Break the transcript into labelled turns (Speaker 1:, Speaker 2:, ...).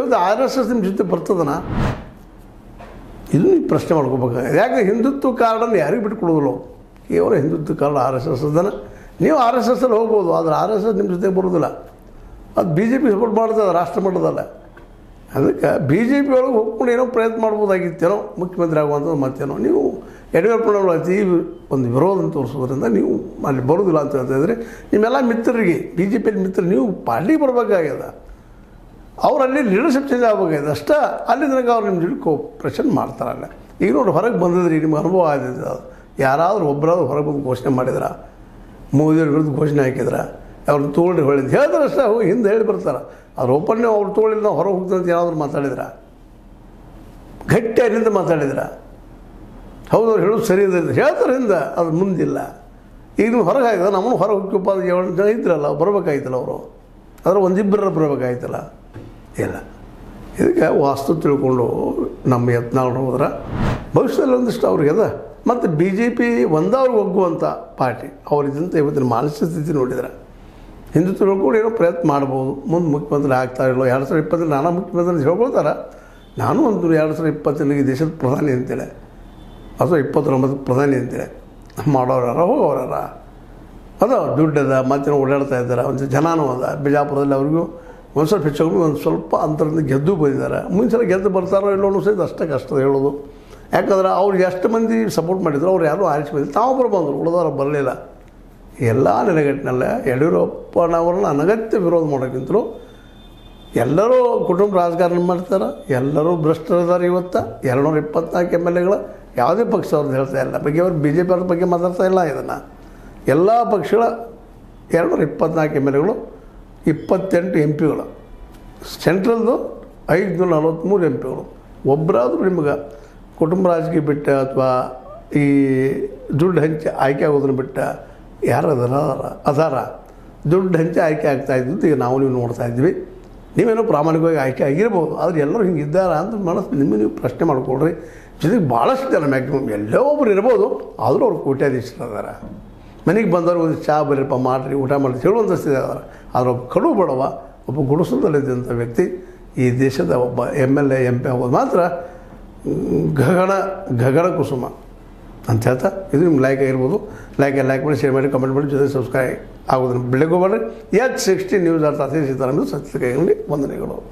Speaker 1: ಇವತ್ತು RSS ನಿಮ್ಮ ಜೊತೆ ಬರ್ತದನ ಇದು ನೀವು ಪ್ರಶ್ನೆ ಮಾಡ್ಕೋಬೇಕು. ಯಾಕೆ ಹಿಂದುತ್ವ ಕಾರ್ಡನ್ನು ಯಾರಿಗೆ ಬಿಟ್ಕೊಡೋದಿಲ್ಲ, ಕೇವಲ ಹಿಂದುತ್ವ ಕಾರ್ಡ್ RSS ಅದನ್ನು ನೀವು RSS ಅಲ್ಲಿ ಹೋಗ್ಬೋದು, ಆದರೆ RSS ನಿಮ್ಮ ಜೊತೆಗೆ ಬರೋದಿಲ್ಲ. ಅದು BJP ಸಪೋರ್ಟ್ ಮಾಡ್ತದೆ ರಾಷ್ಟ್ರ ಮಟ್ಟದಲ್ಲ. ಅದಕ್ಕೆ BJP ಒಳಗೆ ಹೋಗ್ಕೊಂಡು ಏನೋ ಪ್ರಯತ್ನ ಮಾಡ್ಬೋದಾಗಿತ್ತೇನೋ ಮುಖ್ಯಮಂತ್ರಿ ಆಗುವಂಥದ್ದು. ಮತ್ತೇನೋ ನೀವು ಯಡಿಯೂರಪ್ಪನವರು ಅತಿ ಒಂದು ವಿರೋಧ ತೋರಿಸೋದ್ರಿಂದ ನೀವು ಅಲ್ಲಿ ಬರೋದಿಲ್ಲ ಅಂತ ಹೇಳ್ತಾಯಿದ್ರೆ ನಿಮ್ಮೆಲ್ಲ ಮಿತ್ರರಿಗೆ BJP ಮಿತ್ರರು ನೀವು ಪಾರ್ಟಿಗೆ ಬರಬೇಕಾಗ್ಯದ. ಅವರಲ್ಲಿ ಲೀಡರ್ಶಿಪ್ ಚೇಂಜ್ ಆಗಬೇಕಾಗಿದೆ ಅಷ್ಟೇ. ಅಲ್ಲಿ ತನಕ ಅವ್ರು ನಿಮ್ಮ ಜೊತೆ ಕೋಪ್ರೇಷನ್ ಮಾಡ್ತಾರಲ್ಲ. ಈಗ ನೋಡಿ ಹೊರಗೆ ಬಂದಿದ್ರಿ, ನಿಮ್ಗೆ ಅನುಭವ ಆಗಿದೆ. ಅದು ಯಾರಾದರೂ ಒಬ್ಬರಾದ್ರೂ ಹೊರಗೆ ಬಂದು ಘೋಷಣೆ ಮಾಡಿದ್ರೆ, ಮೋದಿಯವ್ರ ವಿರುದ್ಧ ಘೋಷಣೆ ಹಾಕಿದ್ರೆ ಅವ್ರನ್ನ ತೊಗೊಳ್ಳಿ ಹೊಳಿದು ಹೇಳಿದ್ರೆ ಅಷ್ಟೇ. ಹೋಗಿ ಹಿಂದೆ ಹೇಳಿ ಬರ್ತಾರೆ. ಅವ್ರು ಓಪನ್ನೇ ಅವ್ರು ತೊಗೊಳ್ಳಿಲ್ಲ ನಾವು ಹೊರಗೆ ಹೋಗ್ತೀವಿ ಅಂತ ಏನಾದರೂ ಮಾತಾಡಿದ್ರೆ, ಗಟ್ಟಿ ಅಲ್ಲಿಂದ ಮಾತಾಡಿದ್ರೆ ಹೌದು ಅವ್ರು ಹೇಳೋದು ಸರಿ ಇದೆ ಹೇಳ್ತಾರೆ ಹಿಂದೆ, ಅದು ಮುಂದಿಲ್ಲ. ಈಗ ನೀವು ಹೊರಗೆ ಹಾಕಿದ್ರೆ ನಮ್ಮನ್ನು ಹೊರಗೆ ಹೋಗ್ಯಪ್ಪ 7 ಜನ ಇದ್ರಲ್ಲ ಬರಬೇಕಾಯ್ತಲ್ಲ ಅವರು, ಆದರೆ ಒಂದಿಬ್ಬರ ಬರಬೇಕಾಯ್ತಲ್ಲ. ಇಲ್ಲ, ಇದಕ್ಕೆ ವಾಸ್ತು ತಿಳ್ಕೊಂಡು ನಮ್ಮ ಯತ್ನಾಳ್ ಹೋದ್ರೆ ಭವಿಷ್ಯದಲ್ಲಿ ಒಂದಿಷ್ಟು ಅವ್ರಿಗೆ ಅದ. ಮತ್ತು BJP ಒಂದವ್ರಿಗೆ ಒಗ್ಗುವಂಥ ಪಾರ್ಟಿ ಅವ್ರಿಗಿಂತ ಇವತ್ತಿನ ಮಾನಸಿಕ ಸ್ಥಿತಿ ನೋಡಿದ್ರೆ ಹಿಂದುತ್ವ ತಿಳ್ಕೊಂಡು ಏನೋ ಪ್ರಯತ್ನ ಮಾಡ್ಬೋದು. ಮುಂದೆ ಮುಖ್ಯಮಂತ್ರಿ ಆಗ್ತಾರಿಲ್ಲ. 2020 ನಾನು ಮುಖ್ಯಮಂತ್ರಿ ಅಂತ ಹೇಳ್ಕೊಳ್ತಾರೆ. ನಾನು ಒಂದು 2020 ದೇಶದ ಪ್ರಧಾನಿ ಅಂತೇಳಿ ಅಥವಾ 29 ಪ್ರಧಾನಿ ಅಂತೇಳಿ ಮಾಡೋರಾರ ಹೋಗೋರಾರ ಅದು ದುಡ್ಡದ ಮತ್ತೇನೋ ಓಡಾಡ್ತಾ ಇದ್ದಾರೆ. ಒಂದು ಜನಾನೂ ಅದ ಬಿಜಾಪುರದಲ್ಲಿ. ಅವ್ರಿಗೂ ಒಂದು ಸ್ವಲ್ಪ ಹೆಚ್ಚು ಒಂದು ಸ್ವಲ್ಪ ಅಂತರದಿಂದ ಗೆದ್ದು ಬಂದಿದ್ದಾರೆ. ಮುಂಚೆ ಗೆದ್ದು ಬರ್ತಾರೋ ಇಲ್ಲೋ ಸಹಿತ ಅಷ್ಟೇ ಕಷ್ಟ ಹೇಳೋದು. ಯಾಕಂದ್ರೆ ಅವ್ರಿಗೆ ಎಷ್ಟು ಮಂದಿ ಸಪೋರ್ಟ್ ಮಾಡಿದ್ರು ಅವ್ರು ಯಾರೂ ಆರಿಸಿ ಬಂದಿಲ್ಲ. ತಾವೊಬ್ಬರು ಬಂದರು, ಉಳಿದವ್ರು ಬರಲಿಲ್ಲ. ಎಲ್ಲ ನೆಲೆಗಟ್ಟಿನಲ್ಲೇ ಯಡಿಯೂರಪ್ಪನವ್ರನ್ನ ಅನಗತ್ಯ ವಿರೋಧ ಮಾಡೋಕ್ಕಿಂತಲೂ ಎಲ್ಲರೂ ಕುಟುಂಬ ರಾಜಕಾರಣ ಮಾಡ್ತಾರೆ, ಎಲ್ಲರೂ ಭ್ರಷ್ಟರಿದ್ದಾರೆ. ಇವತ್ತು 224 MLAಗಳು ಯಾವುದೇ ಪಕ್ಷ ಅವ್ರದ್ದು ಹೇಳ್ತಾ ಇಲ್ಲ. ಬಗ್ಗೆ ಅವರು BJP ಅವ್ರ ಬಗ್ಗೆ ಮಾತಾಡ್ತಾ ಇಲ್ಲ. ಇದನ್ನು ಎಲ್ಲ ಪಕ್ಷಗಳ 224 MLAಗಳು, 28 MPಗಳು, ಸೆಂಟ್ರಲ್ದು 543 MPಗಳು. ಒಬ್ಬರಾದರೂ ನಿಮ್ಗೆ ಕುಟುಂಬ ರಾಜಕೀಯ ಬಿಟ್ಟು ಅಥವಾ ಈ ದುಡ್ಡು ಹಂಚಿ ಆಯ್ಕೆ ಆಗೋದನ್ನು ಬಿಟ್ಟು ಯಾರು ಅದಾರ ದುಡ್ಡು ಹಂಚಿ ಆಯ್ಕೆ ಆಗ್ತಾಯಿದ್ದು ಈಗ ನಾವು ನೀವು ನೋಡ್ತಾ ಇದ್ವಿ. ನೀವೇನೋ ಪ್ರಾಮಾಣಿಕವಾಗಿ ಆಯ್ಕೆ ಆಗಿರ್ಬೋದು, ಆದರೆ ಎಲ್ಲರೂ ಹಿಂಗೆ ಇದ್ದಾರ ಅಂತ ಮನಸ್ಸು ನಿಮಗೆ ನೀವು ಪ್ರಶ್ನೆ ಮಾಡ್ಕೊಳ್ರಿ. ಜೊತೆಗೆ ಭಾಳಷ್ಟು ಜನ ಮ್ಯಾಕ್ಸಿಮಮ್ ಎಲ್ಲೋ ಒಬ್ರು ಇರ್ಬೋದು, ಆದರೂ ಅವ್ರು ಕೋಟ್ಯಾಧೀಶರು ಅದಾರ. ಮನೆಗೆ ಬಂದವ್ರು ಒಂದು ಚಹಾ ಬರೀಪ್ಪ ಮಾಡಿರಿ ಊಟ ಮಾಡಿ ಹೇಳುವಂಥ ಸ್ಥಿತಿ ಅದಾರ. ಆದರೆ ಒಬ್ಬ ಕಡು ಬಡವ, ಒಬ್ಬ ಗುಡಿಸಲಲ್ಲಿದ್ದಂಥ ವ್ಯಕ್ತಿ ಈ ದೇಶದ ಒಬ್ಬ MLA MP ಆಗೋದು ಮಾತ್ರ ಗಗನ ಕುಸುಮ ಅಂತ ಹೇಳ್ತಾ ಇದು ನಿಮ್ಗೆ ಲೈಕ್ ಆಗಿರ್ಬೋದು. ಲೈಕ್ ಮಾಡಿ, ಶೇರ್ ಮಾಡಿ, ಕಮೆಂಟ್ ಮಾಡಿ, ಜೊತೆ ಸಬ್ಸ್ಕ್ರೈಬ್ ಆಗೋದನ್ನು ಬೆಳಗ್ಗೆ ಹೋಗ್ಬೇಡ್ರಿ. H16 ನ್ಯೂಸ್ ಅರ್ಥ ಸೀತಾರಾಮ ಸತ್ಯ ಕೈಗೊಂಡು ವಂದನೆಗಳು.